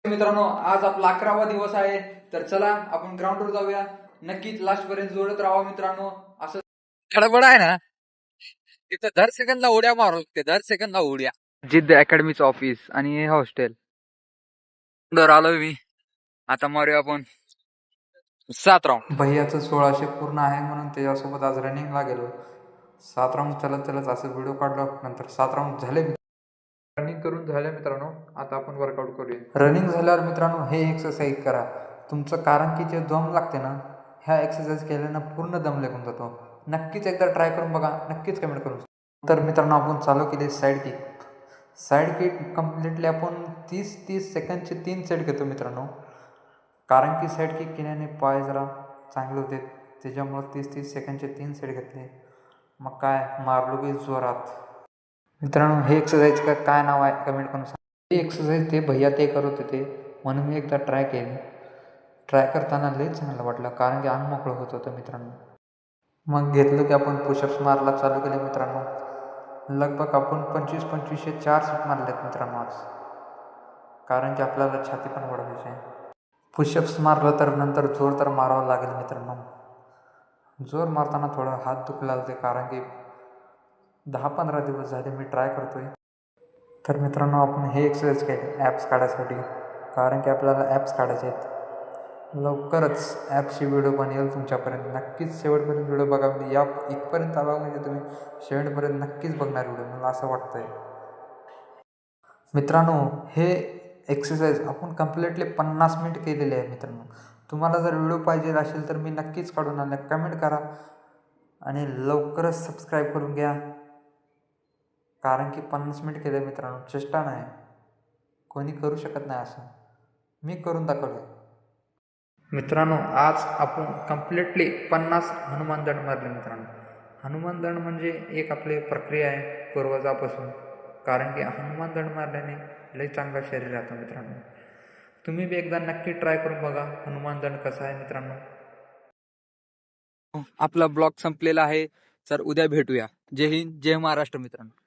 मित्रांनो, आज आपला 11वा दिवस आहे. तर चला आपण ग्राउंडवर जाऊया. नक्कीच लास्ट पर्यंत जोडत राहा मित्रांनो. असं गडबड आहे ना तिथं दर सेकंदला उड्या मारू लागते, दर सेकंदला उड्या. जिद्द अकॅडमीचं ऑफिस आणि हे हॉस्टेल दर आलोय मी. आता मारूया आपण 7 राऊंड. भैयाचं 1600 पूर्ण आहे म्हणून त्याच्यासोबत आज रनिंगला गेलो. 7 राऊंड चलत चलत असं व्हिडिओ काढला. नंतर 7 राऊंड झाले. रनिंग करून झाले मित्रांनो. आता आपण वर्कआउट करूया. रनिंग झाल्यावर मित्रांनो हे एक्सरसाइज करा तुमचं, कारण की जे दम लागते ना, ह्या एक्सरसाइज केल्यानं पूर्ण दम लागून जातो. नक्कीच एकदा ट्राय करून बघा, नक्कीच कमेंट करून. तर मित्रांनो आपण चालू केली side kick. Side kick completely आपण 30 सेकंदचे 3 सेट घेतो मित्रांनो. कारण की साईड किक केल्याने पाय जरा चांगले होते, त्याच्यामुळं 30 सेकंदचे 3 सेट घेतले. मग काय मारलो की जोरात. मित्रांनो हे एक्सरसाइज का काय नाव आहे कमेंट करून सांग. हे एक्सरसाइज ते भैया ते करत होते म्हणून मी एकदा ट्राय केली. ट्राय करताना लई चांगलं वाटलं, कारण की अंग मोकळं होत होतं मित्रांनो. मग घेतलं की आपण पुशअप्स मारायला चालू केले मित्रांनो. लगभग आपण 25-25 4 सेट मारलेत मित्रांनो आज, कारण की आपल्याला छाती पण वाढवायची आहे. पुशअप्स मारलं तर नंतर जोर तर मारावं लागेल मित्रांनो. जोर मारताना थोडं हात दुखला होते, कारण की 10-15 दिवस झाले मी ट्राय करतोय. तर मित्रांनो आपण हे एक्सरसाइज केले ॲप्स काढायसाठी, कारण की आपल्याला ॲप्स काढायचे आहेत. लवकरच ॲप्सची व्हिडिओ पण येईल तुमच्यापर्यंत. नक्कीच शेवटपर्यंत व्हिडिओ बघा. या इथपर्यंत आला म्हणजे तुम्ही शेवटपर्यंत नक्कीच बघणार व्हिडिओ, मला असं वाटतंय. मित्रांनो हे एक्सरसाइज आपण कम्प्लिटली 50 मिनिट केलेले आहे मित्रांनो. तुम्हाला जर व्हिडिओ पाहिजे असेल तर मी नक्कीच काढून आणले. कमेंट करा आणि लवकरच सबस्क्राईब करून घ्या, कारण की 50 मिनिट केले मित्रांनो, चेष्टा नाही. कोणी करू शकत नाही असं, मी करून दाखवलं. मित्रांनो आज आपण कम्प्लिटली 50 हनुमान दंड मारले मित्रांनो. हनुमान दंड म्हणजे एक आपली प्रक्रिया आहे पूर्वजापासून, कारण की हनुमान दंड मारल्याने लई चांगलं शरीर राहतं मित्रांनो. तुम्ही बी एकदा नक्की ट्राय करून बघा हनुमान दंड कसा आहे मित्रांनो. आपला ब्लॉग संपलेला आहे. तर उद्या भेटूया. जय हिंद, जय महाराष्ट्र मित्रांनो.